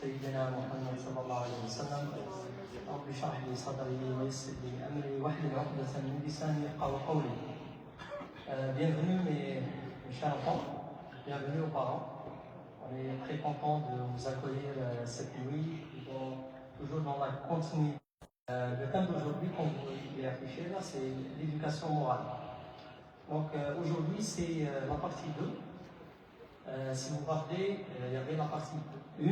سيدنا محمد صلى الله عليه وسلم. رب اشرح لي صدري ويسر لي امري واحلل عقدة من لساني يفقهوا قولي. Bienvenue mes chers enfants, bienvenue aux parents. On est très content de vous accueillir cette nuit, toujours dans la continuité. Le thème d'aujourd'hui qu'on vous est affiché là, c'est l'éducation morale. Donc aujourd'hui c'est la partie 2. Si vous vous rappelez, il y avait la partie 1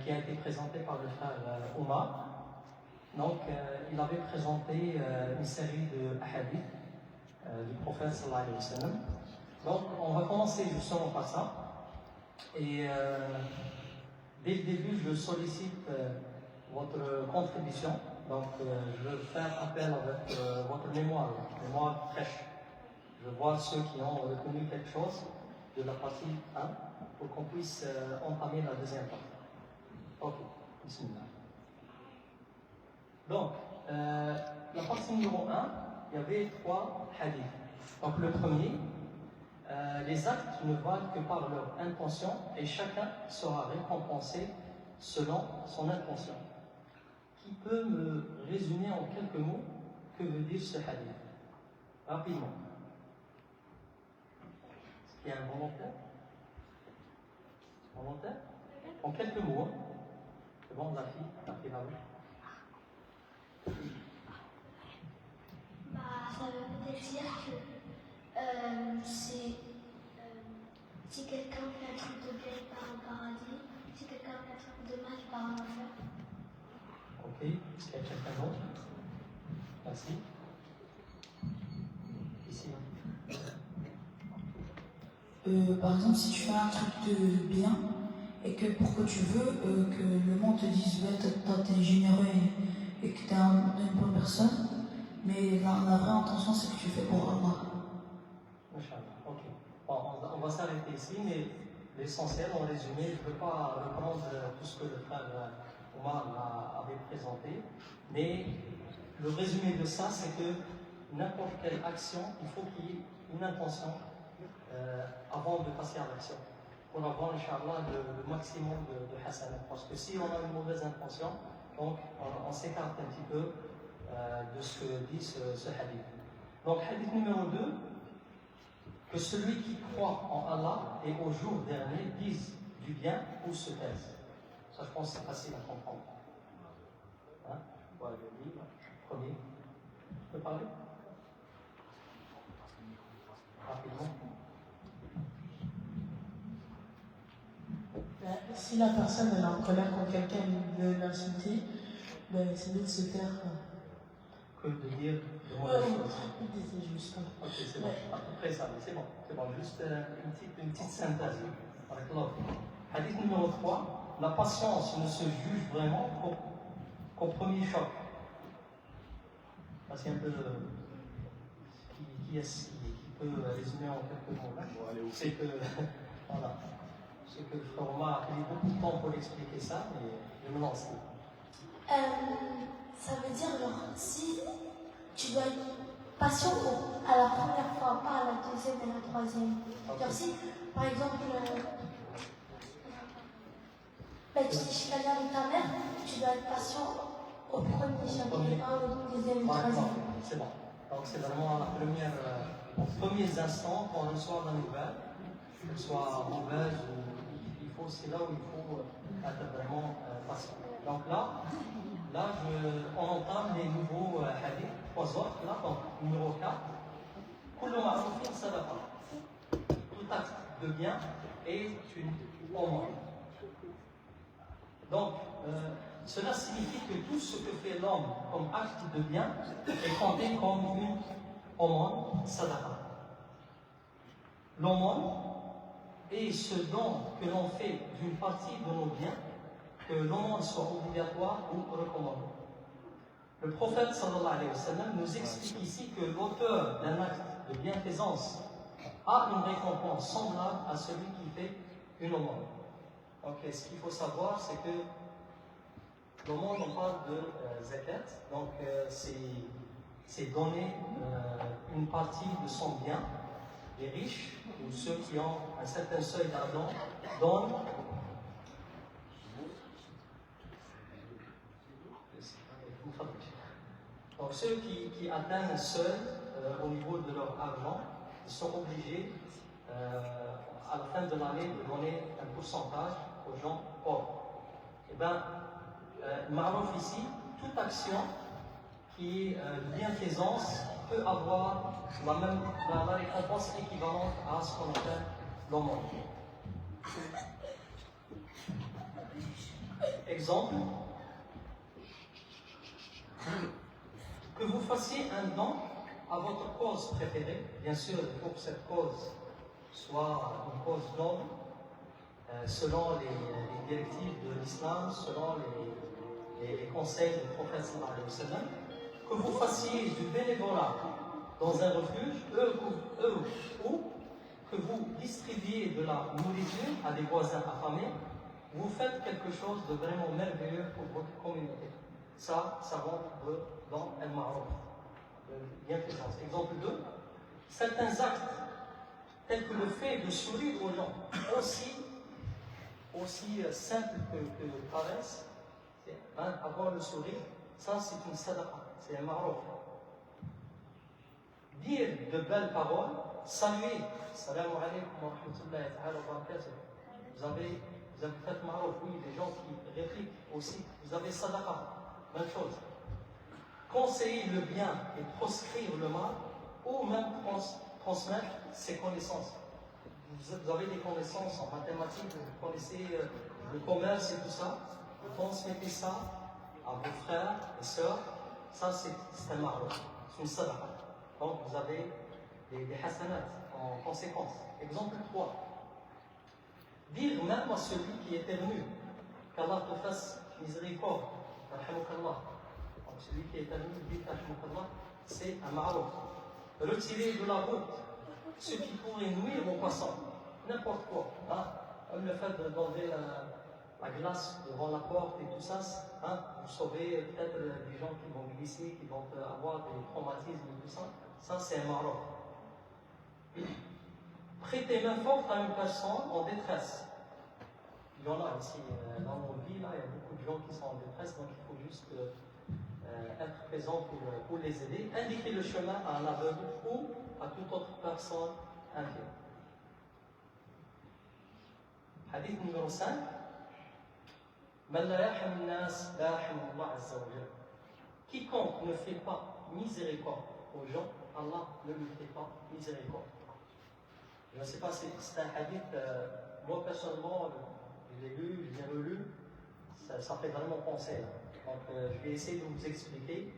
qui a été présentée par le frère Omar. Donc il avait présenté une série de hadiths du prophète sallallahu alayhi wa sallam. Donc on va commencer justement par ça. Et dès le début, je sollicite votre contribution. Donc je veux faire appel avec votre mémoire fraîche. Je vois ceux qui ont retenu quelque chose de la partie 1 pour qu'on puisse entamer la deuxième partie. Ok, bismillah. Donc, la partie numéro 1, il y avait 3 hadiths. Donc le premier, les actes ne valent que par leur intention et chacun sera récompensé selon son intention. Qui peut me résumer en quelques mots que veut dire ce hadith? Rapidement. Est-ce qu'il y a un volontaire? Volontaire? En quelques mots. C'est bon, la fille là-haut. Ça veut peut-être dire que si quelqu'un fait un truc de bien, il part au paradis. Si quelqu'un fait un truc de mal, il part en enfer. Ok, est-ce qu'il y a quelqu'un d'autre? Merci. Ici. Par exemple, si tu fais un truc de bien et que pour que tu veux que le monde te dise ouais, t'es généreux et que t'es une bonne personne, mais la vraie intention c'est que tu fais pour Allah. Ok. Bon, on va s'arrêter ici, mais l'essentiel, en résumé, je ne veux pas reprendre tout ce que le frère Omar avait présenté, mais le résumé de ça, c'est que n'importe quelle action, il faut qu'il y ait une intention avant de passer à l'action, pour avoir, Inch'Allah, le maximum de hasanat. Parce que si on a une mauvaise intention, donc on s'écarte un petit peu de ce que dit ce hadith. Donc, hadith numéro 2, que celui qui croit en Allah et au jour dernier dise du bien ou se taise. Ça, je pense que c'est facile à comprendre. Hein? Voilà le livre. Premier. Tu peux parler? Rapidement. Si la personne est en colère quand quelqu'un veut l'insulter, c'est mieux de se taire. Que de dire de mauvaises choses. C'est juste. Ok, c'est bon. Après ça, c'est bon. C'est bon. Juste une petite synthèse. Avec l'autre. Hadith numéro 3. La patience ne se juge vraiment qu'au premier choc. C'est un peu. Qui est-ce qui peut résumer en quelques mots là? C'est que. Voilà. C'est que le frère Omar a pris beaucoup de temps pour expliquer ça, mais je me lance. Ça veut dire, genre, si tu dois être patient à la première fois, pas à la deuxième et la troisième. Okay. Genre, si, par exemple, tu t'es chicané avec ta mère, tu dois être patient au premier chapitre, au deuxième et au troisième. C'est bon. Donc, c'est vraiment la première, aux premiers instants qu'on reçoit la nouvelle, qu'elle soit mauvaise ou. C'est là où il faut être vraiment patient. Donc là on entame les nouveaux hadiths, 3 autres, là, donc numéro 4. Tout acte de bien est une aumône. Donc, cela signifie que tout ce que fait l'homme comme acte de bien est compté comme une aumône sadaqa. L'aumône et ce don que l'on fait d'une partie de nos biens, que l'aumône soit obligatoire ou recommandé. Le prophète sallallahu alayhi wa sallam nous explique ici que l'auteur d'un acte de bienfaisance a une récompense semblable à celui qui fait une aumône. Donc ce qu'il faut savoir, c'est que l'aumône, on parle de zakat, donc c'est donner une partie de son bien. Les riches ou ceux qui ont un certain seuil d'argent donnent Donc ceux qui atteignent le seuil au niveau de leur argent, ils sont obligés à la fin de l'année de donner un pourcentage aux gens pauvres. Et bien, Ma'rouf ici, toute action qui est bienfaisance peut avoir la récompense équivalente à ce qu'on appelle l'aumône. Exemple, que vous fassiez un don à votre cause préférée. Bien sûr, il faut que cette cause soit une cause noble, selon les directives de l'islam, selon les conseils du prophète sallallahu alayhi wa sallam. Que vous fassiez du bénévolat dans un refuge, ou que vous distribuiez de la nourriture à des voisins affamés, vous faites quelque chose de vraiment merveilleux pour votre communauté. Ça rentre dans El Ma'rouf, bienfaisance. Exemple 2, certains actes, tels que le fait de sourire aux gens, aussi simple que paraissent, avoir le sourire, ça c'est une sadaqa, c'est un Ma'rouf. Dire de belles paroles, saluer, salam alaykum wa rahmatullahi wa barakatuh. Vous avez fait Ma'rouf, oui, les gens qui répliquent aussi, vous avez sadaqa, même chose. Conseiller le bien et proscrire le mal, ou même transmettre ses connaissances. Vous avez des connaissances en mathématiques, vous connaissez le commerce et tout ça, vous transmettez ça à vos frères et sœurs, ça c'est un ma'rouf, c'est une sadaqa. Donc vous avez des hasanat en conséquence. Exemple 3. Dire même à celui qui était venu, qu'Allah te fasse miséricorde, rahmakallah. Donc celui qui est venu, dit rahmakallah, c'est un ma'rouf. Retirer de la route ce qui pourrait nuire aux passants, n'importe quoi. Comme le fait d'enlever la glace devant la porte et tout ça, vous sauvez peut-être des gens qui vont glisser, qui vont avoir des traumatismes et tout ça. Ça, c'est un ma'rouf. Prêter main forte à une personne en détresse. Il y en a ici dans nos vies, là, il y a beaucoup de gens qui sont en détresse, donc il faut juste être présent pour les aider. Indiquer le chemin à un aveugle ou à toute autre personne infinie. Hadith numéro 5. Quiconque ne fait pas miséricorde aux gens, Allah ne lui fait pas miséricorde. Je ne sais pas si c'est un hadith, moi personnellement, je l'ai lu, je l'ai relu, ça fait vraiment penser. Donc je vais essayer de vous expliquer.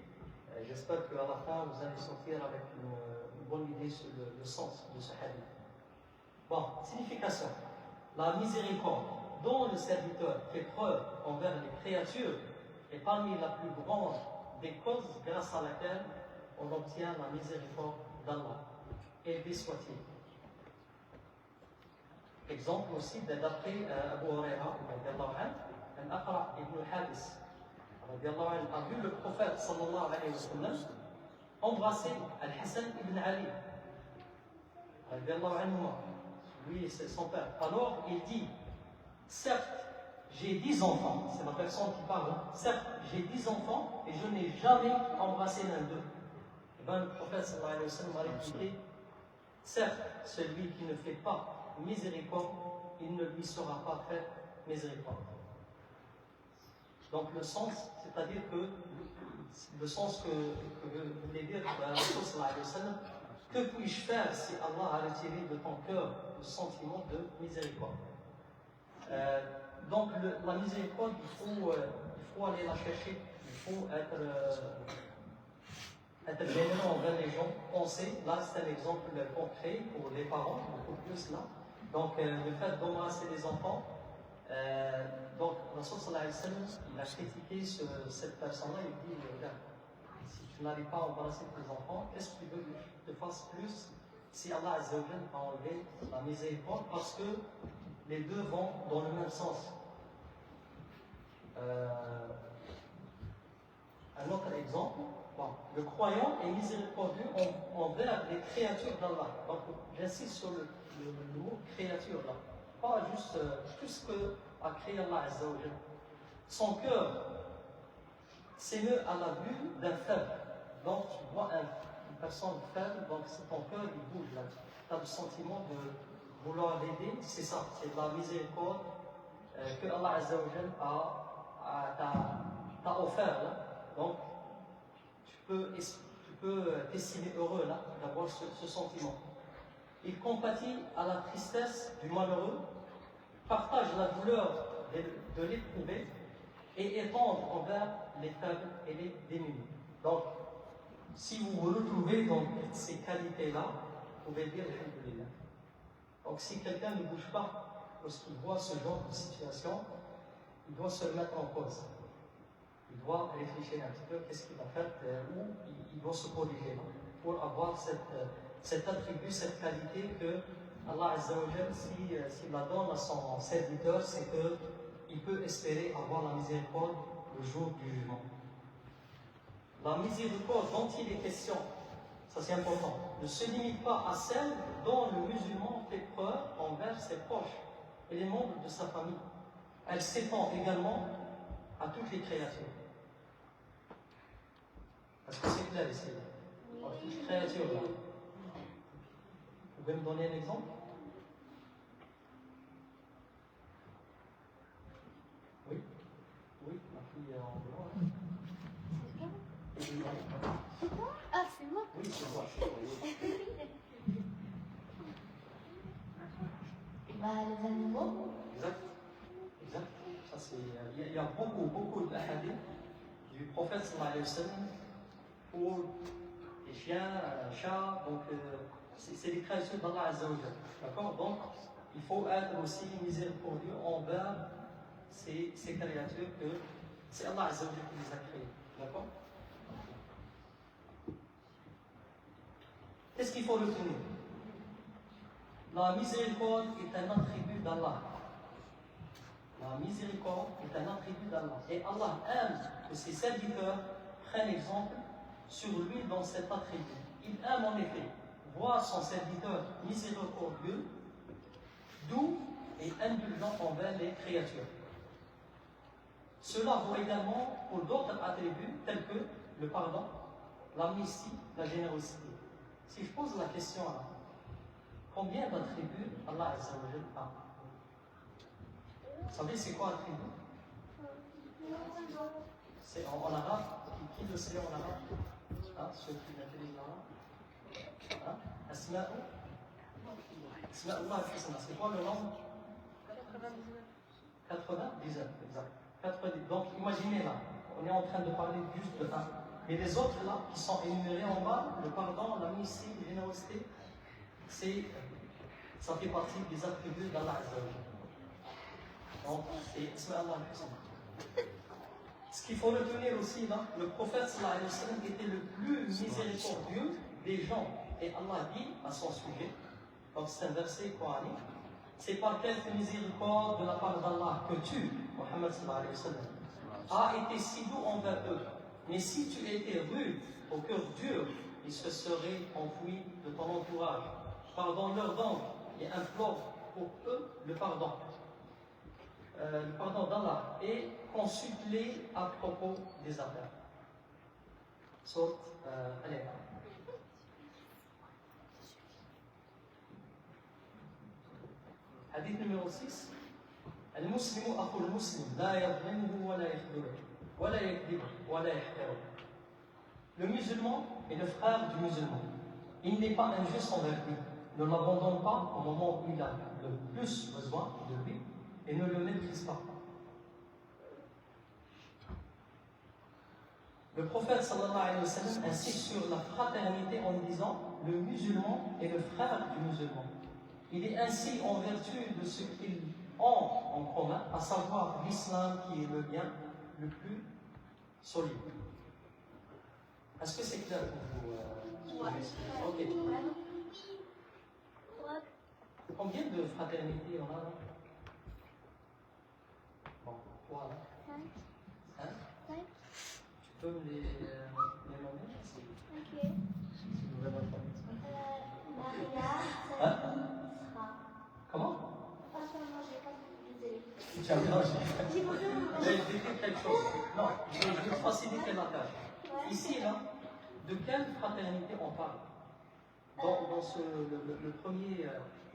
J'espère qu'à la fin vous allez sortir avec une bonne idée sur le sens de ce hadith. Bon, signification. La miséricorde dont le serviteur fait preuve envers les créatures est parmi la plus grande des causes grâce à laquelle on obtient la miséricorde d'Allah. Élevé soit-il. Exemple aussi d'après Abu Huraira, un Aqra ibn Habis, a vu le prophète sallallahu alayhi wa sallam embrasser Al-Hassan ibn Ali. Lui, c'est son père. Alors il dit, certes, j'ai 10 enfants, c'est la personne qui parle, certes, j'ai 10 enfants et je n'ai jamais embrassé l'un d'eux. Et bien le prophète sallallahu alayhi wa sallam a répliqué, certes, celui qui ne fait pas miséricorde, il ne lui sera pas fait miséricorde. Donc le sens, c'est-à-dire que le sens que voulait dire la Rasul sallallahu alayhi wa sallam, que puis-je faire si Allah a retiré de ton cœur le sentiment de miséricorde? Donc la miséricorde, il faut aller la chercher, il faut être généreux envers les gens, penser. Là c'est un exemple concret pour les parents, beaucoup plus là. Donc le fait d'embrasser les enfants, donc Rasul sallallahu alayhi wa sallam, il a critiqué cette personne-là, il dit, regarde, si tu n'arrives pas à embrasser tes enfants, qu'est-ce que tu veux que je te fasse plus si Allah Azza wa Jalla a enlevé la miséricorde? Parce que les deux vont dans le même sens. Un autre exemple, le croyant est miséricordieux envers les créatures d'Allah. Donc j'insiste sur le mot créature là, pas juste tout ce que a créé Allah Azza wa Jalla. Son cœur s'émeut à la vue d'un faible. Donc tu vois une personne faible, donc c'est ton cœur, il bouge là. Tu as le sentiment de vouloir l'aider, c'est ça, c'est de la miséricorde que Allah Azza wa Jal t'a offert là. Donc tu peux t'estimer heureux là d'avoir ce sentiment. Il compatit à la tristesse du malheureux, partage la douleur de l'éprouvé et est tendre envers les faibles et les démunis. Donc, si vous vous retrouvez dans ces qualités-là, vous pouvez dire Alhamdulillah. Donc, si quelqu'un ne bouge pas lorsqu'il voit ce genre de situation, il doit se mettre en cause. Il doit réfléchir un petit peu, qu'est-ce qu'il va faire, où il doit se corriger pour avoir cet attribut, cette qualité que Allah Azza wa Jal, s'il la donne à son serviteur, c'est qu'il peut espérer avoir la miséricorde le jour du jugement. La miséricorde dont il est question, ça c'est important, ne se limite pas à celle dont le musulman fait preuve envers ses proches et les membres de sa famille. Elle s'étend également à toutes les créatures. Est-ce que c'est clair ici? À toutes les créatures là. Vous pouvez me donner un exemple? Oui? Oui, ma fille en blanc. Ah, c'est moi. Oui, c'est moi. Les animaux. Exact. Exact. Ça, c'est, il y a beaucoup de hadiths du prophète sallallahu alayhi wa sallam pour les chiens, chats, donc c'est des créatures d'Allah Azza wa Jal. D'accord? Donc, il faut être aussi miséricordieux envers ces créatures que c'est Allah Azza wa Jal qui les a créées. D'accord? Qu'est-ce qu'il faut retenir? La miséricorde est un attribut d'Allah. La miséricorde est un attribut d'Allah. Et Allah aime que ses serviteurs prennent exemple sur lui dans cet attribut. Il aime en effet voir son serviteur miséricordieux, doux et indulgent envers les créatures. Cela vaut également pour d'autres attributs tels que le pardon, l'amnistie, la générosité. Si je pose la question là, combien d'attributs Allah Azza wa Jal a? Vous savez c'est quoi attribut? C'est en arabe, qui le sait en arabe? Hein, ceux qui maîtrisent l'arabe? Hein? Asma'u? Asma'ullah al-Husna, c'est quoi le nombre? 99, exact. 90. Donc imaginez là, on est en train de parler juste de 1. Mais les autres là, qui sont énumérés en bas, le pardon, l'amnistie, la générosité, ça fait partie des attributs d'Allah Azza wa Jal. Donc, c'est Isma'Allah al-Husna. Ce qu'il faut retenir aussi, là, le prophète sallallahu alayhi wa sallam était le plus miséricordieux des gens. Et Allah dit à son sujet, comme c'est un verset coranique, c'est par quelque miséricorde de la part d'Allah que tu, Muhammad sallallahu alayhi wa sallam, as été si doux envers eux. Mais si tu étais rude, au cœur dur, ils se seraient enfouis de ton entourage. Pardonne-leur donc et implore pour eux le pardon d'Allah et consulte-les à propos des affaires. Sourate Al-Imran. Hadith numéro 6. المسلم أخو المسلم لا يظلمه ولا يخذله ولا يكذبه ولا يحقره. Le musulman est le frère du musulman. Il n'est pas injuste envers lui. Ne l'abandonne pas au moment où il a le plus besoin de lui et ne le méprise pas. Le prophète sallallahu alayhi wa sallam insiste sur la fraternité en disant le musulman est le frère du musulman. Il est ainsi en vertu de ce qu'ils ont en commun, à savoir l'islam qui est le lien le plus solide. Est-ce que c'est clair pour vous? Ok. Combien de fraternités on a là? Bon, voilà. Hein? Tu peux me les nommer? Ok. Si vous avez pas. Maria, Hein? Sra. Comment? Franchement, je n'ai pas désolé. Tu as mélangé. J'ai écrit quelque chose. Non, je vais faciliter la tâche. Ici, là, de quelle fraternité on parle? Dans le premier,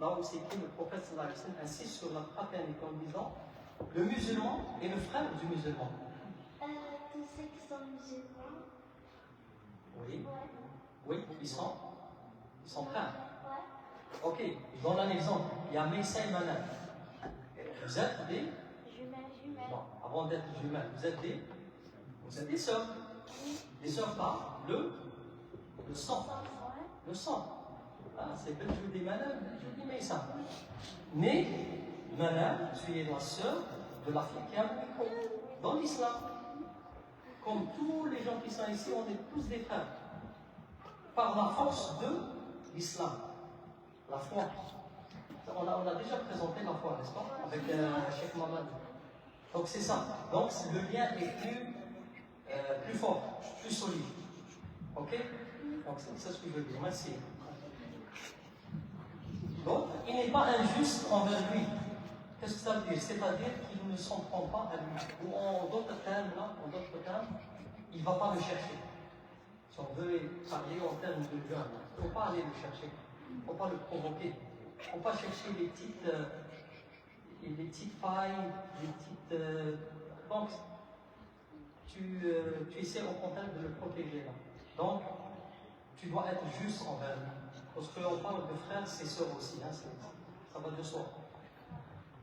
là où c'est écrit, le prophète sallallahu alayhi wa sallam insiste sur la fraternité en disant le musulman est le frère du musulman. Tous ceux qui sont musulmans. Oui, Ouais. oui, ils sont frères. Ouais. Ok, je donne un exemple. Il y a Meissa et Manan. Vous êtes des. Jumelles. Non, avant d'être jumelles, vous êtes des sœurs. Des sœurs par le sang. Ouais. Le sang. Ah, c'est Ben Joudi Manan, Ben Joudi Meissa. Mais Manan, tu es la sœur de la fille qui a dans l'islam. Comme tous les gens qui sont ici, on est tous des frères. Par la force de l'islam. La foi. On a déjà présenté la foi, n'est-ce pas? Avec Cheikh Mohamed. Donc c'est ça. Donc le lien est plus fort, plus solide. Ok? Donc c'est ce que je veux dire. Merci. Donc il n'est pas injuste envers lui. Qu'est-ce que ça veut dire? C'est-à-dire qu'il ne s'en prend pas à lui. Ou en d'autres termes, il ne va pas le chercher. Si on veut parler en termes de viol, il ne faut pas aller le chercher. Il ne faut pas le provoquer. Il ne faut pas chercher les petites failles, les petites. Donc, tu essaies au contraire de le protéger là. Donc, tu dois être juste envers lui. Parce qu'on parle de frères, c'est sœurs aussi, hein, ça va de soi.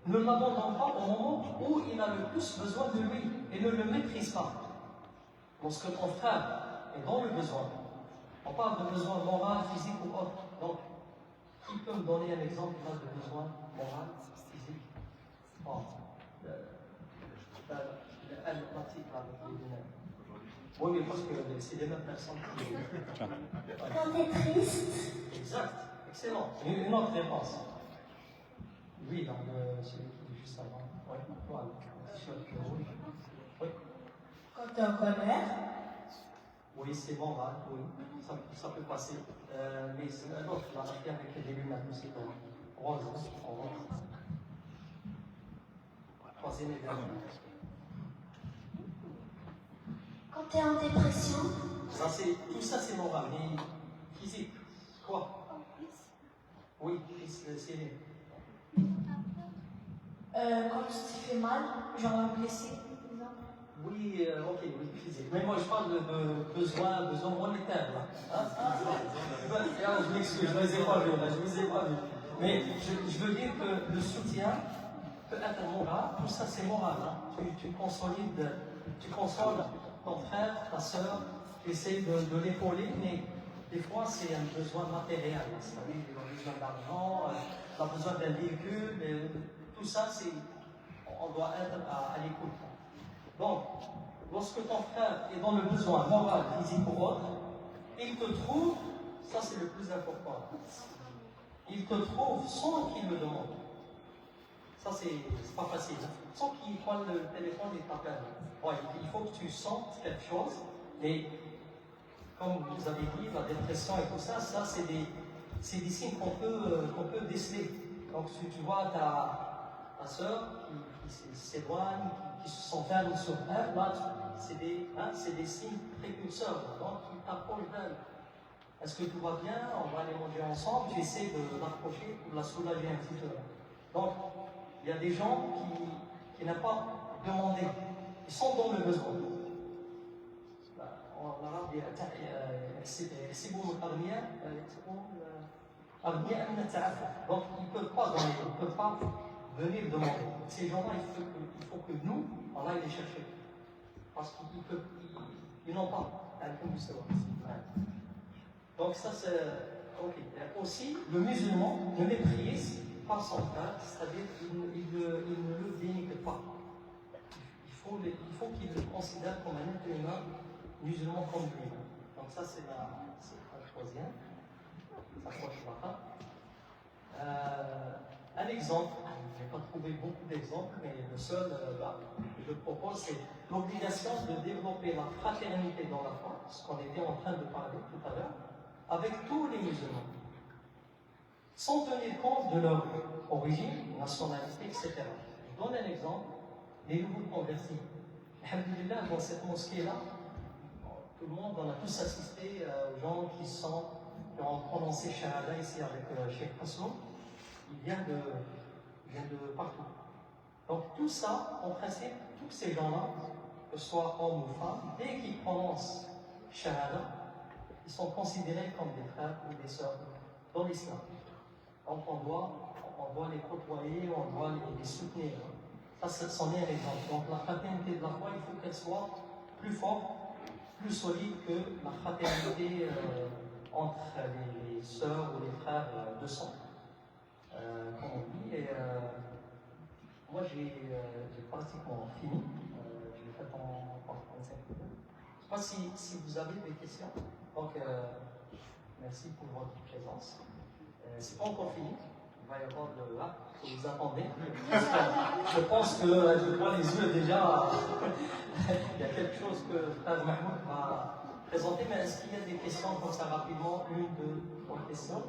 Ne l'abandonne pas au moment où il a le plus besoin de lui et ne le méprise pas. Lorsque ton frère est dans le besoin, on parle de besoin moral, physique ou autre. Donc, qui peut me donner un exemple de besoin moral, physique? Oh, oui, parce que c'est les mêmes personnes qui. Quand t'es triste. Exact, excellent. Une autre réponse. Oui, dans celui qui est juste avant. Oui, voilà. Oui. Quand tu es en colère, Oui, c'est moral, oui. Ça peut passer. Mais c'est un autre, la marqué avec des lunettes aussi. Rose, en rose. Troisième et dernier. Quand t'es en dépression. Tout ça, c'est moral. Mais physique, quoi? Oui, c'est. quand tu te fais mal, genre un blessé, par exemple. Oui, ok, oui, physique. Mais moi, je parle de besoin monétaire, là. Hein? Je m'excuse, je ne les ai pas vus, là, je ne les ai pas vus. Mais je veux dire que le soutien peut être moral, tout ça c'est moral. Hein? Tu consolides, tu consoles ton frère, ta soeur, tu essaies de l'épauler, mais des fois c'est un besoin matériel. C'est-à-dire qu'il a besoin d'argent, il a besoin d'un véhicule, tout ça, on doit être à l'écoute. Donc, lorsque ton frère est dans le besoin moral, physique ou autre, il te trouve, ça c'est le plus important. Il te trouve sans qu'il le demande. Ça c'est pas facile. Hein? Sans qu'il prenne le téléphone et t'appelle. Ouais, il faut que tu sentes quelque chose, mais comme vous avez dit, la dépression et tout ça, c'est des signes qu'on peut déceler. Donc tu vois ta soeur qui s'éloigne, qui s'enferme sur elle, là, c'est des signes précurseurs. Donc tu t'approches d'elle. Est-ce que tout va bien? On va aller manger ensemble. Tu essaies de l'approcher pour la soulager un petit peu. Donc, il y a des gens qui n'ont pas demandé. Ils sont dans le besoin. En arabe, il y a donc, ils ne peuvent pas donner, ils ne peuvent pas venir demander. Ces gens-là, il faut que nous, on aille les chercher. Parce qu'ils n'ont pas. Donc ça c'est... Ok. Aussi, le musulman ne méprise pas son frère, c'est-à-dire qu'il ne le dénigre pas. Il faut qu'il le considère comme un être humain musulman comme lui. Donc ça c'est la troisième. Ça approche la fin. Un exemple, je n'ai pas trouvé beaucoup d'exemples, mais le seul que je propose, c'est l'obligation de développer la fraternité dans la foi, ce qu'on était en train de parler tout à l'heure, avec tous les musulmans, sans tenir compte de leur origine, nationalité, etc. Je donne un exemple, les nouveaux convertis. Alhamdulillah, dans cette mosquée-là, tout le monde, on a tous assisté aux gens qui ont prononcé Shahada ici avec Cheikh Hassoun. Ils viennent de partout. Donc tout ça, en principe, tous ces gens-là, que ce soit hommes ou femmes, dès qu'ils prononcent Shahada, ils sont considérés comme des frères ou des sœurs dans l'islam. Donc on doit les côtoyer, on doit les soutenir. Ça, c'en est un exemple. Donc la fraternité de la foi, il faut qu'elle soit plus forte, plus solide que la fraternité entre les sœurs ou les frères de sang, comme on dit. Et moi, j'ai pratiquement fini. Je l'ai fait en 45 minutes. Je ne sais pas si vous avez des questions. Donc, merci pour votre présence. C'est pas encore fini. Il va y avoir de là que vous attendez. Je pense que je vois les yeux déjà. Il y a quelque chose que Frère Mahmoud va présenter, mais est-ce qu'il y a des questions comme ça rapidement? Une, deux, trois questions?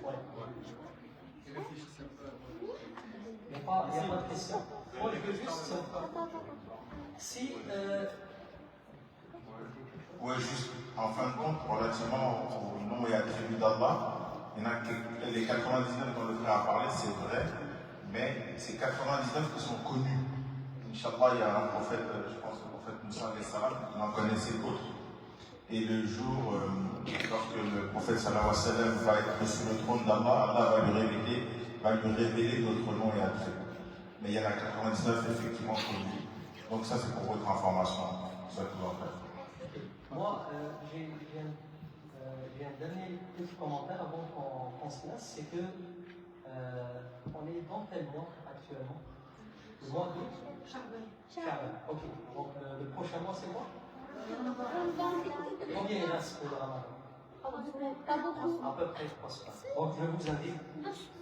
Ouais. Il n'y a pas de questions. Moi, je veux juste. Si. Oui, juste en fin de compte, relativement au nom et attributs d'Allah, il y en a que les 99 dont le frère a parlé, c'est vrai, mais ces 99 qui sont connus. Inch'Allah, il y a un prophète, je pense le prophète Moussa il en connaissait d'autres. Et le jour, lorsque le prophète sallallahu alayhi wa sallam va être sur le trône d'Allah, Allah va lui révéler notre nom et attributs. Mais il y en a 99 effectivement connus. Donc ça, c'est pour votre information. Ça tout en fait. Moi, j'ai un dernier petit commentaire avant qu'on se laisse, c'est que on est dans quel mois actuellement? Le mois d'août? Sha'ban. Ok. Donc le prochain mois, c'est quoi? Combien il reste pour le Ramadan? À peu près 3 semaines. Donc je vous invite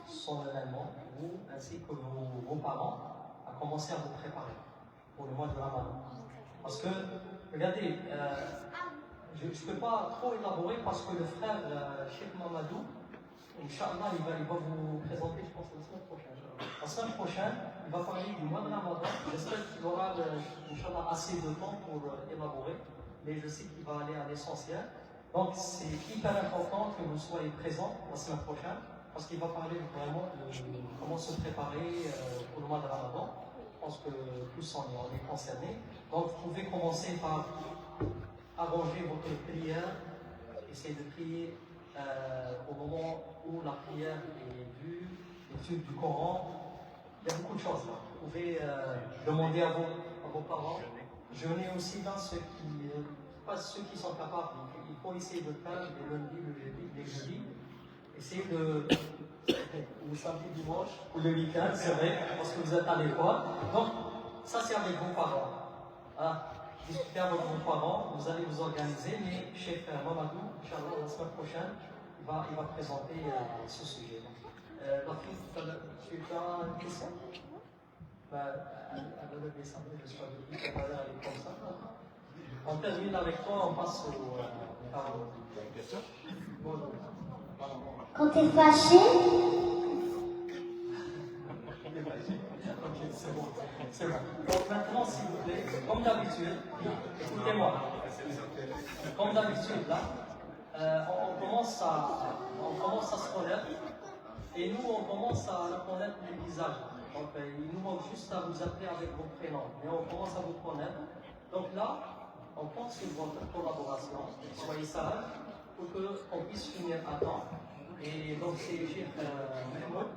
solennellement, vous ainsi que vos parents, à commencer à vous préparer pour le mois de Ramadan. Parce que, regardez, je ne peux pas trop élaborer parce que le frère Cheikh Mamadou, Inch'Allah, il va vous présenter, je pense, la semaine prochaine. La semaine prochaine, il va parler du mois de Ramadan. J'espère qu'il aura, Inch'Allah, assez de temps pour élaborer, mais je sais qu'il va aller à l'essentiel. Donc, c'est hyper important que vous soyez présents la semaine prochaine parce qu'il va parler vraiment de comment se préparer pour le mois de Ramadan. Je pense que tous on est concernés. Donc, vous pouvez commencer par arranger votre prière, essayez de prier au moment où la prière est vue, l'étude du Coran. Il y a beaucoup de choses là. Vous pouvez demander à vos parents. Jeûner aussi dans pas ceux qui sont capables. Il faut essayer de faire les lundis, le jeudi, les jeudis. Essayez de. Le samedi, dimanche, ou le week-end, c'est vrai, parce que vous êtes à l'école. Donc, ça c'est avec vos parents. Hein? Discutez avec vos parents, vous allez vous organiser, mais Cheikh Mamadou, Inch'Allah, la semaine prochaine, il va présenter ce sujet. La fille, tu as une question? Elle a levé sa main, je sais pas depuis tout à l'heure, elle est comme ça. On termine avec toi, on passe au parole. Quand tu es fâché, Ok, c'est bon. C'est bon. Donc maintenant, s'il vous plaît, comme d'habitude, écoutez-moi. Comme d'habitude, là, on commence à se connaître. Et nous, on commence à connaître les visages. Donc, il nous manque juste à vous appeler avec vos prénoms. Mais on commence à vous connaître. Donc là, on compte sur votre collaboration. Soyez sages pour qu'on puisse finir à temps. Et donc, c'est Cheikh Mahmoud,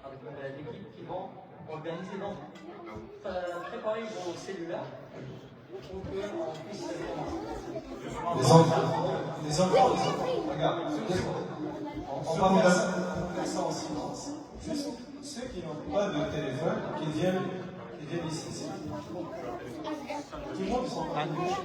avec l'équipe qui vont organiser. Donc, préparez vos cellulaires pour qu'on puisse commencer. Les enfants, regarde, on va mettre ça en silence. Juste ceux qui n'ont pas de téléphone, qui viennent ici. Tout le monde sont pas venus.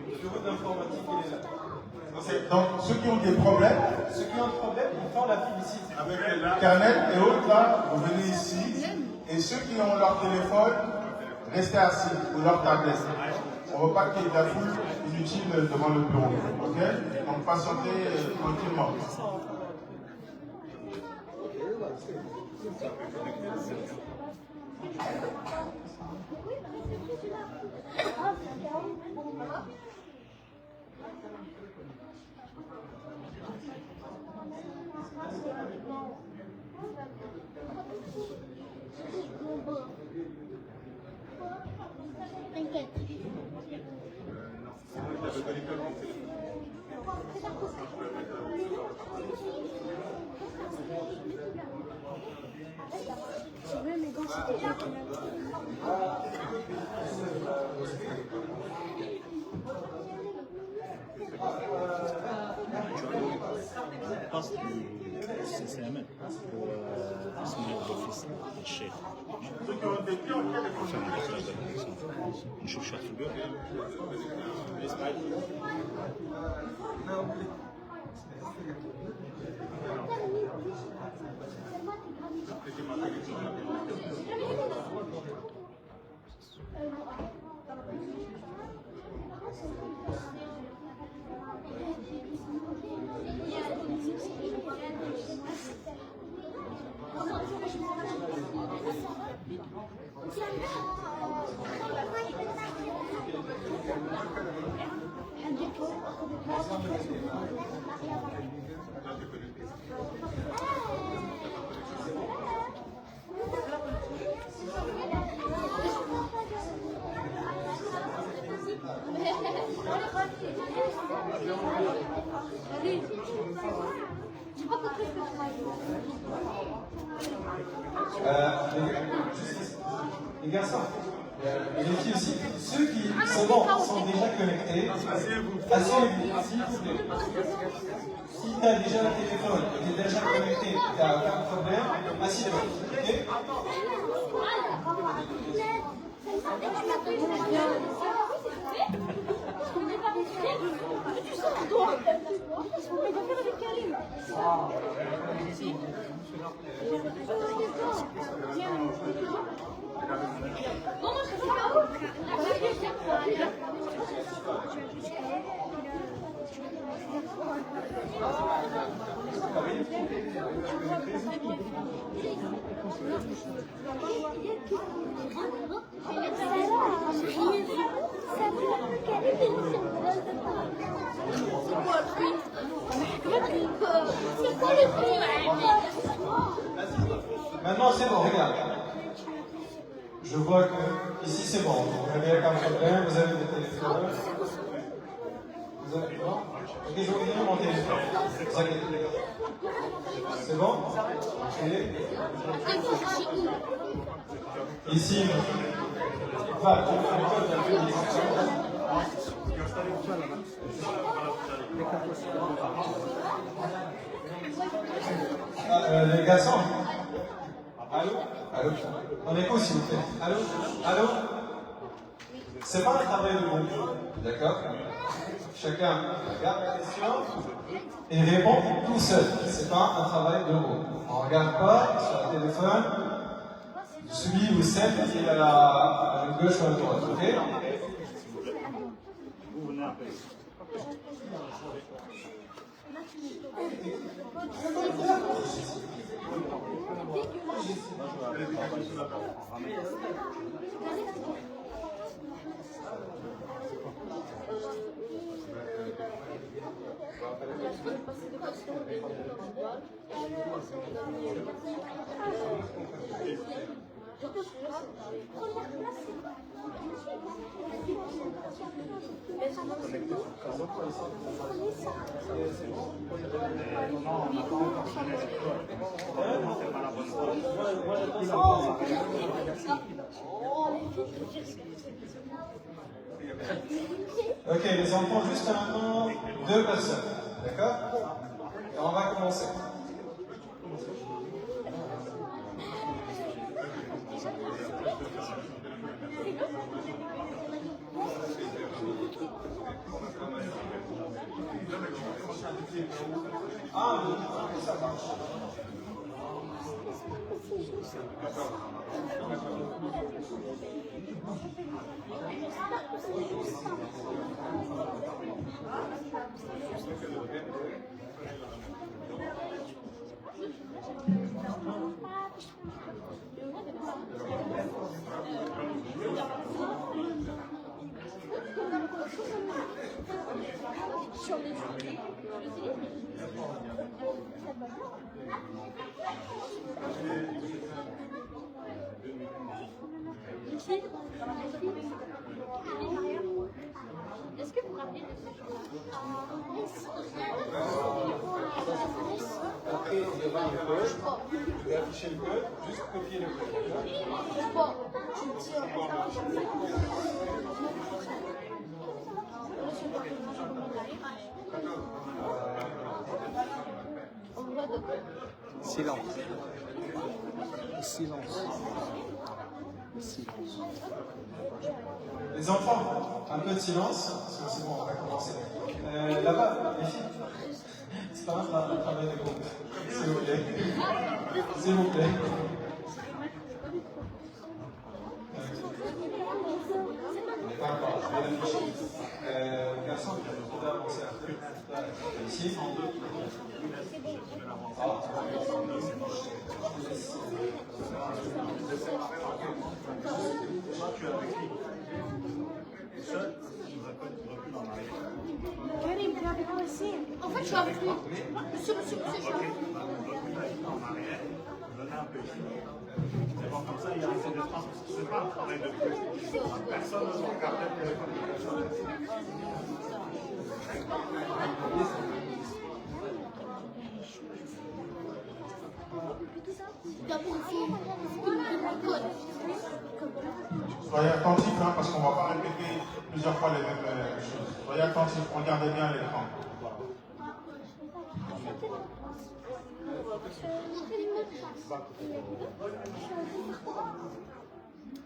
Le bureau d'informatique, il est là. Donc, ceux qui ont des problèmes, Ceux qui ont un problème, ils font la file ici. avec l'internet et autres, là, vous venez ici. Et ceux qui ont leur téléphone, restez assis, ou leur tablette. On ne veut pas qu'il y ait de la foule inutile devant le bureau. Ok? Donc patientez tranquillement. سلامات اسمه الفيس الشيخ نشوف شويه في البيت Les garçons, et les filles aussi, ceux qui sont déjà connectés, asseyez-vous, s'il vous plaît. Si tu as déjà un téléphone, tu es déjà connecté, tu n'as aucun problème, assieds-toi. Okay? Maintenant c'est bon, regarde. Je vois que ici c'est bon. Vous n'avez aucun problème, vous avez des téléphones. Vous avez bon? Ok, je vais vous donner mon téléphone. Vous inquiétez. C'est bon? Et ici, va, tu fais le code les garçons. Allô? Allô? On écoute s'il vous plaît. Allô? Allô? C'est pas un travail de groupe. D'accord? Chacun regarde la question et répond tout seul. C'est pas un travail de groupe. On ne regarde pas sur le téléphone celui ou celle qui est à la gauche ou à la droite. Ok? Ok, les enfants, juste maintenant, 2 personnes. D'accord? Et on va commencer. Ah, oui, ça marche. Est-ce que vous rappelez Après, il y aura un code. Je vais afficher le code, juste copier le code. Silence. Silence. Les enfants, un peu de silence. C'est bon, on va commencer. Là-bas, les filles. C'est pas un travail de groupe. S'il vous plaît. S'il vous plaît. On n'est pas encore, je vais l'afficher. Garçon, il a avancé un peu. Ici. Karim, tu es avec moi ici. En fait, je suis avec lui. Monsieur, je suis avec lui. C'est bon, comme ça, il y a assez d'espace. C'est pas un travail de plus. Personne ne se regarde le téléphone. Soyez attentifs, hein, parce qu'on ne va pas répéter plusieurs fois les mêmes choses. Soyez attentifs, regardez bien l'écran.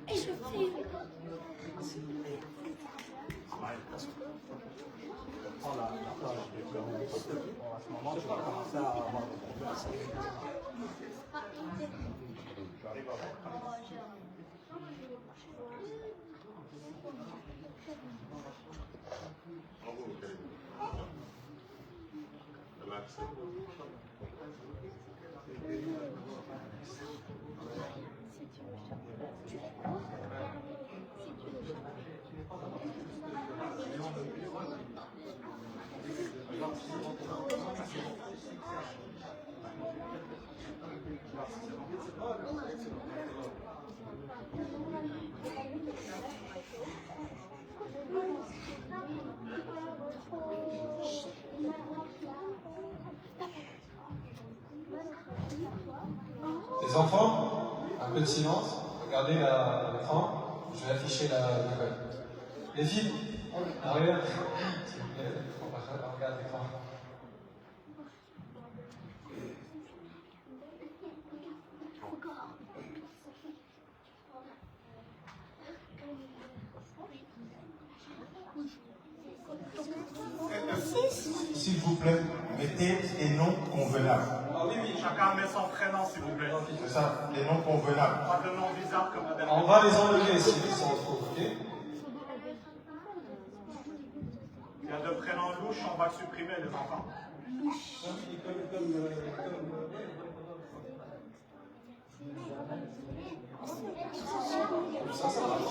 Et je fais. Prends la plage de Clermont. À ce moment, tu vas commencer à avoir des problèmes. J'arrive à voir. Les enfants, un peu de silence. Regardez l'écran. Je vais afficher le code. Les filles, arrivez. S'il vous plaît, on regarde l'écran. S'il vous plaît, mettez des noms convenables. Ah oui, oui. Chacun met son prénom, s'il vous plaît. C'est ça, des noms convenables. Pas de nom bizarre comme la dernière. On va les enlever si on trouve, ok? Il y a deux prénoms louches, on va supprimer les enfants. Ça marche.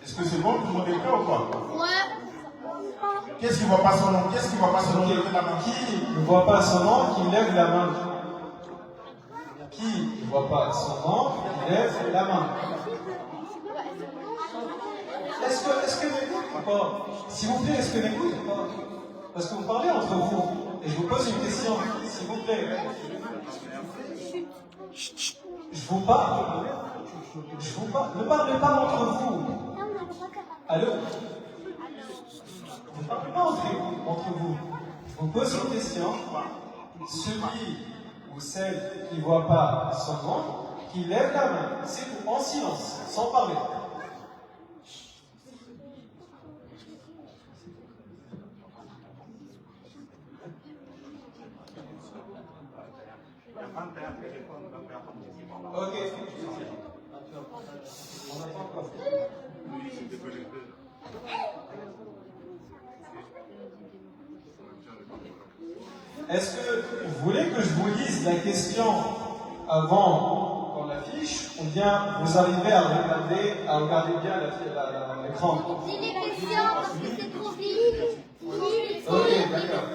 Est-ce que c'est bon, tout le monde est prêt ou quoi? Ouais. Qu'est-ce qui ne voit pas son nom? Qu'est-ce qui ne voit pas son nom? Levez la main. Qui ne voit pas son nom, qui lève la main. Qui ne voit pas son nom, qui lève la main. Est-ce que m'écoute ou pas? S'il vous plaît, est-ce que m'écoute ou pas? Parce que vous parlez entre vous. Et je vous pose une question, s'il vous plaît. Je vous parle. Je vous parle. Ne parlez pas entre vous. Allô? Ne parlez pas entre vous. Je vous pose une question. Celui ou celle qui ne voit pas son nom, qui lève la main, c'est tout, en silence, sans parler. Ok. On attend quoi? Est-ce que vous voulez que je vous lise la question avant qu'on l'affiche, ou bien vous arrivez à regarder bien l'écran? Dis les questions parce que c'est trop vite. Ok, d'accord.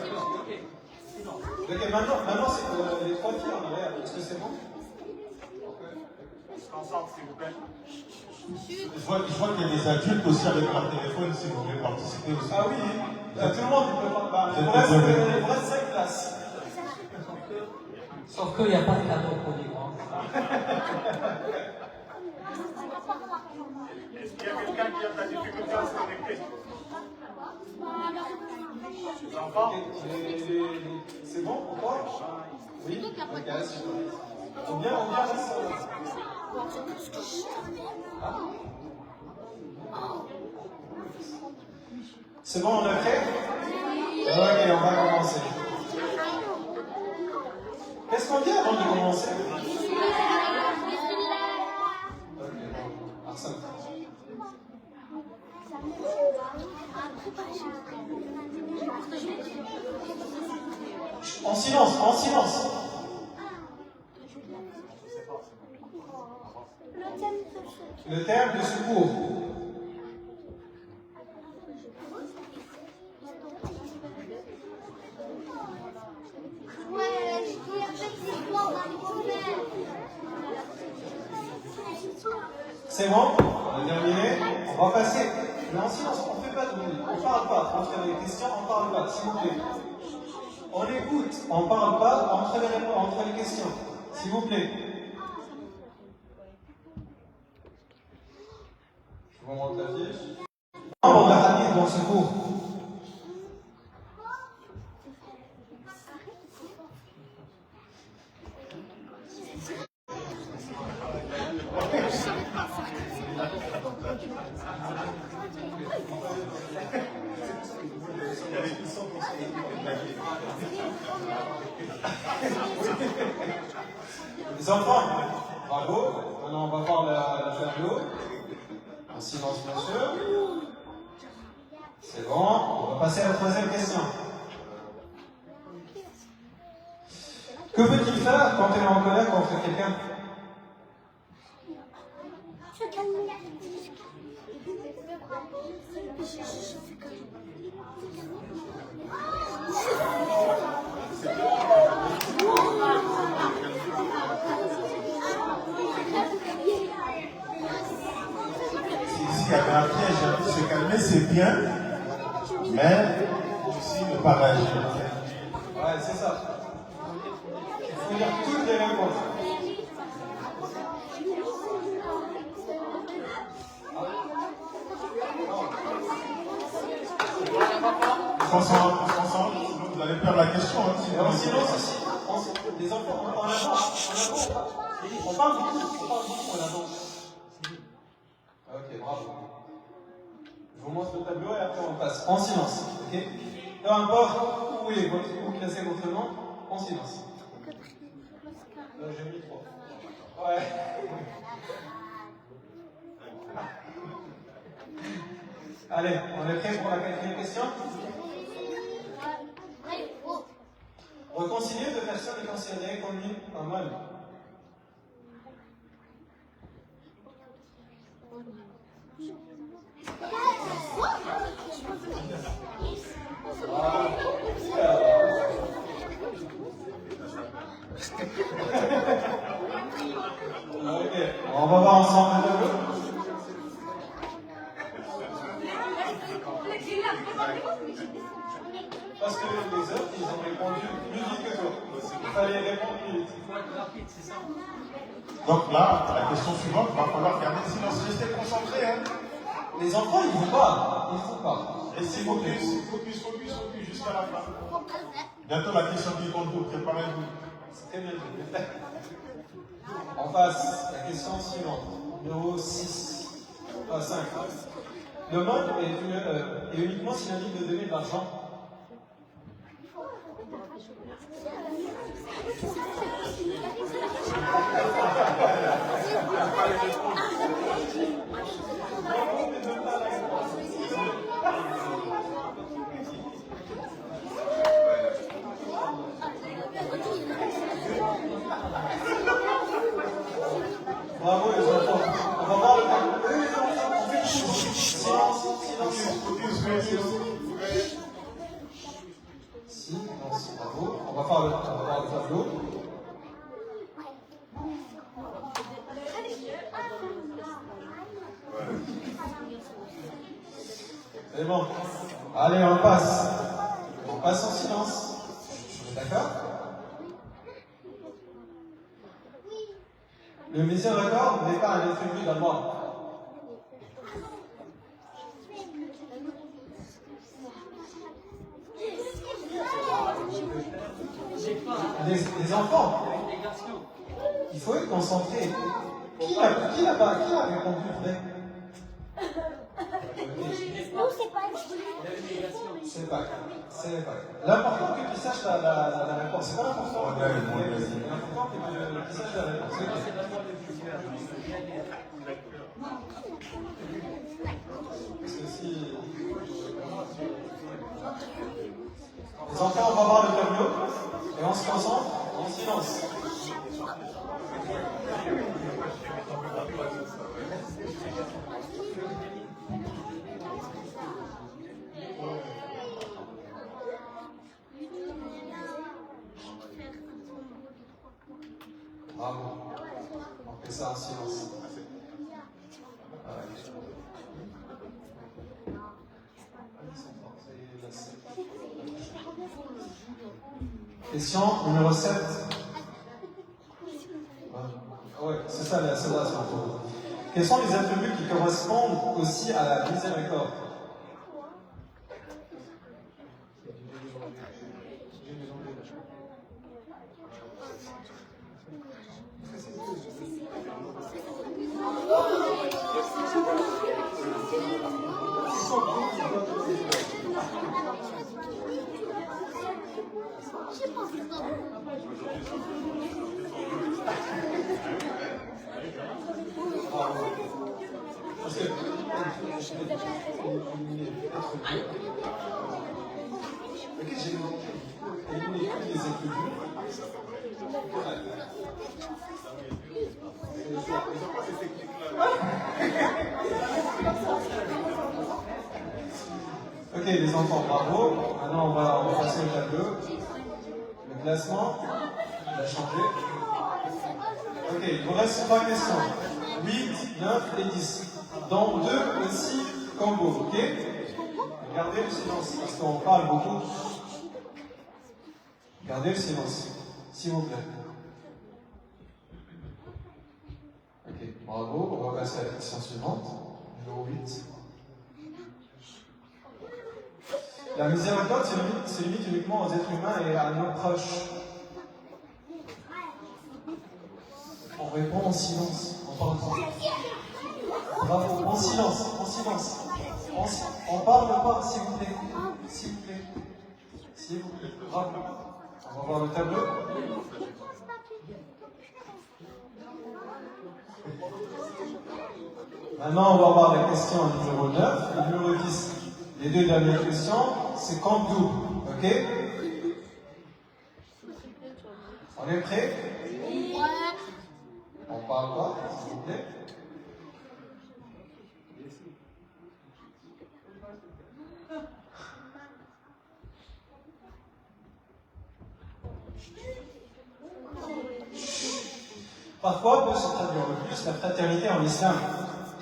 Ok, maintenant c'est les trois filles en arrière. Est-ce que c'est bon? Ensemble, s'il vous plaît. Je vois qu'il y a des adultes aussi avec leur téléphone si vous voulez participer aussi. Ah oui, tout le monde peut pas. Il reste 5 places. Sauf qu'il n'y a pas de cadeau pour les grands. Est-ce qu'il y a quelqu'un qui a de la difficulté à se connecter? Les enfants? C'est bon pour toi? Oui. Ok, c'est bon. On vient rester là. C'est bon, on est prêt? Ok, on va commencer. Qu'est-ce qu'on dit avant de commencer? Ok, Arsène. En silence, en silence. Le terme de secours. Ouais, je dis un peu d'histoire dans les poubelles. C'est bon? On a terminé. On va passer. Mais en silence, on ne fait pas de bruit. On ne parle pas. Entre les questions, on ne parle pas, s'il vous plaît. On écoute. On ne parle pas entre les questions. S'il vous plaît. Je vous montre la fiche. On va hadith dans ce cours. Les enfants, bravo. Maintenant, on va voir la tableau. En silence, bien sûr. C'est bon. On va passer à la troisième question. Que peut-il faire quand il est en colère contre quelqu'un? S'il y avait un piège, se calmer, c'est bien, mais aussi ne pas réagir. Ouais, c'est ça. Il faut dire toutes les réponses. Ensemble, sinon vous allez perdre la question. Hein, Et en silence aussi. Les enfants, on avance. On parle beaucoup, on avance. Ok, bravo. Je vous montre le tableau et après on passe. En silence, ok? Peu importe où vous classez votre nom, en silence. J'ai mis 3. Ouais. Allez, on est prêt pour la quatrième question? Réconcilier deux personnes est considéré comme un mal. Ok, on va voir ensemble le tableau. Parce que les autres, ils ont répondu plus vite que toi. Il fallait répondre plus vite. Donc là, la question suivante, il va falloir garder le silence. Restez concentrés. Hein. Les enfants, ils ne vont pas. Ils ne font pas. Restez focus jusqu'à la fin. Bientôt la question qui compte tout, préparez-vous. C'est très bien. On passe à la question suivante. Numéro 6. Pas 5. Le monde est uniquement synonyme de donner de l'argent. Bravo les enfants. On va voir le temps. Silence. Silence, bravo. On va voir le tableau. C'est bon. Allez, on passe. On passe en silence. Vous êtes d'accord? Le miséricorde n'est pas un attribut d'Allah. Les enfants, il faut être concentré. Qui n'a pas répondu vrai? C'est pas. L'important que tu saches la réponse. C'est pas l'important. L'important que tu saches la réponse. Parce que si... Les enfants, on va voir le tableau et on se concentre en silence. Bravo. On fait ça en silence. Question numéro 7. Ouais, c'est ça la célébration. Quels sont les attributs qui correspondent aussi à la miséricorde? Parce que ok, j'ai éliminé tous les attributs. Ok, les enfants, bravo. Maintenant, on va passer au tableau. Le classement, il a changé. Ok, il vous reste 3 questions. 8, 9 et 10. Dans 2 aussi, combo, ok? Gardez le silence, parce qu'on parle beaucoup. Gardez le silence, s'il vous plaît. Ok, bravo. On va passer à la question suivante. Numéro 8. La miséricorde se limite uniquement aux êtres humains et à nos proches. On répond en silence. On parle pas. Bravo, en silence, en silence. On parle pas, s'il vous plaît. S'il vous plaît. S'il vous plaît. Bravo. On va voir le tableau. Maintenant, on va voir la question numéro 9 et numéro 10. Les 2 dernières questions, c'est compte double. Ok? On est prêt? On parle pas, s'il vous plaît. Parfois, peut se traduire le plus la fraternité en islam.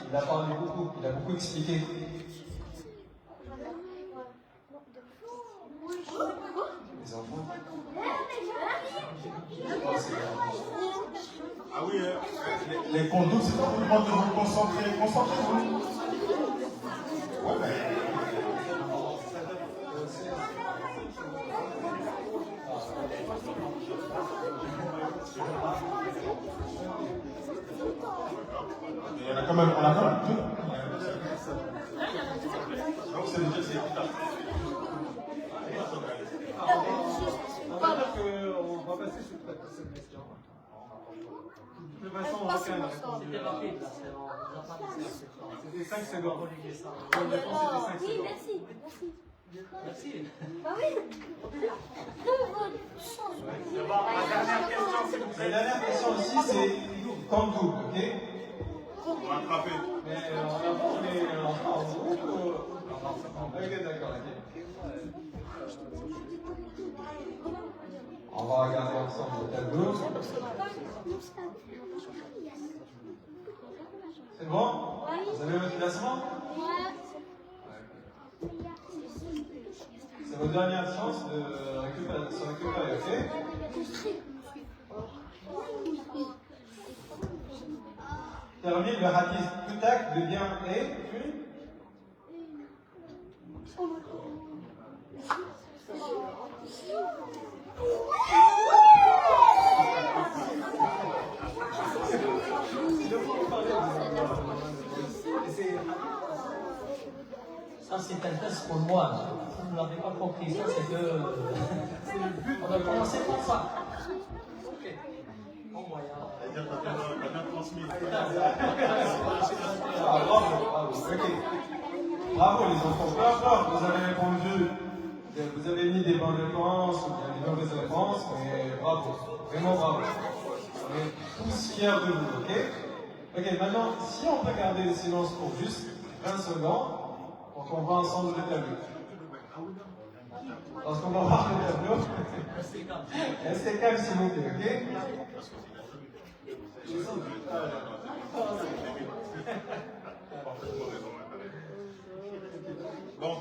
Il a parlé beaucoup, il a beaucoup expliqué. Les enfants. Ah oui, les condoutes, c'est pas pour demander de vous concentrer. Concentrez-vous. Ouais, ben. Il y en a quand même, on a quand même deux. Donc c'est déjà c'est équitable. On va dire qu'on va passer sur cette question. De toute façon, on va quand même répondre. C'était rapide, là, c'est en C'était 5 secondes. c'était 5 Bonne réponse, c'était 5 Oui, secondes. merci. Merci. Bah oui. La dernière question, s'il vous La plaît. dernière question aussi, c'est comme double, ok? On va attraper. Mais on est en groupe ou... Ok, d'accord, ok. On va regarder ensemble le tableau. C'est bon? Vous avez votre classement? C'est votre dernière chance de se récupérer, ok? Termine le hadith Putak de bien et une. Ça, c'est un test pour moi. Si vous ne l'avez pas compris, ça, c'est que. On va commencer par ça. Ok. Bon moyen. C'est-à-dire que t'as bien transmis. Ah, bravo, bravo, ok. Bravo les enfants, peu importe, vous avez répondu, vous avez mis des bonnes réponses ou bien des mauvaises réponses, mais bravo, vraiment bravo. On est tous fiers de vous, ok? Ok, maintenant, si on peut garder le silence pour juste 20 secondes, pour qu'on voit ensemble le tableau. Lorsqu'on va voir le tableau, restez calme s'il vous plaît, ok? Bon,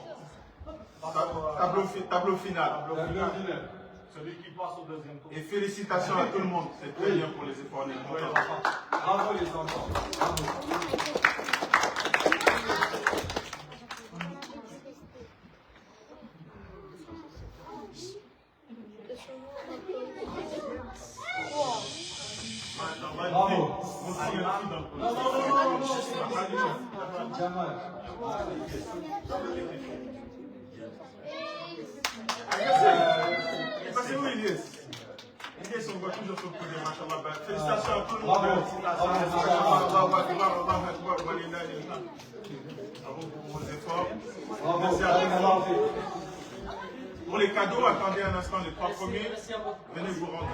tableau final. Tableau final. Celui qui passe au deuxième tour. Et félicitations à tout le monde. C'est très bien pour les efforts des enfants. Bravo les enfants, bravo. Bravo. Jamal. Passez où Ilyes? Ilyes, on voit toujours se poser, machallah. Félicitations à tout le monde. Bravo. Bravo pour vos efforts. Bravo. Merci à Bravo. tous. Pour les cadeaux, attendez un instant, les trois premiers. Merci à vous. Venez vous rendre.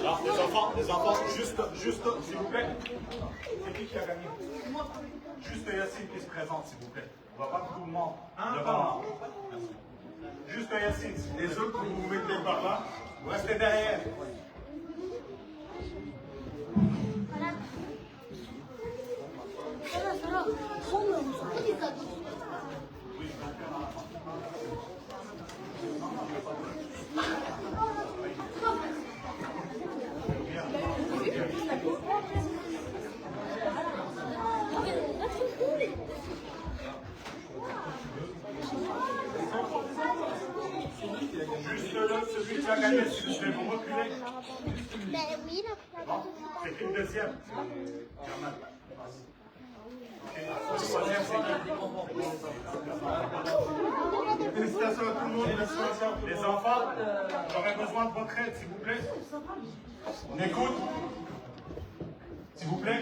Alors, les enfants, juste, s'il vous plaît. C'est qui a gagné? Juste Yacine qui se présente, s'il vous plaît. On va pas tout le monde devant. Juste Yacine. Les autres, vous vous mettez par là. Vous restez derrière. Juste celui qui a gagné, s'il vous plaît, vous reculez. Bon, c'est qui le deuxième? Germain. Le troisième, c'est qui? Félicitations à tout le monde. Les enfants, j'aurais besoin de votre aide, s'il vous plaît. On écoute. S'il vous plaît.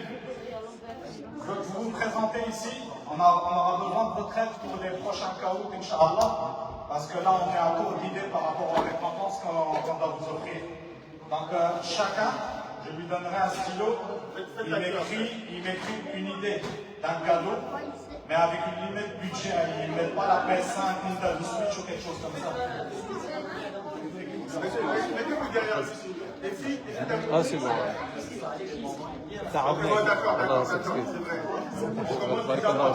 Vous vous présentez ici. On aura besoin de votre aide pour les prochains caout, Inch'Allah. Parce que là, on est à court d'idées par rapport aux récompenses qu'on doit vous offrir. Donc, chacun, je lui donnerai un stylo. Il m'écrit une idée d'un cadeau, mais avec une limite budget. Il ne met pas la PS5, Nintendo Switch ou quelque chose comme ça. Mettez-vous derrière lui. Les filles, Ah, c'est bon. Ça d'accord, c'est vrai. On commence déjà par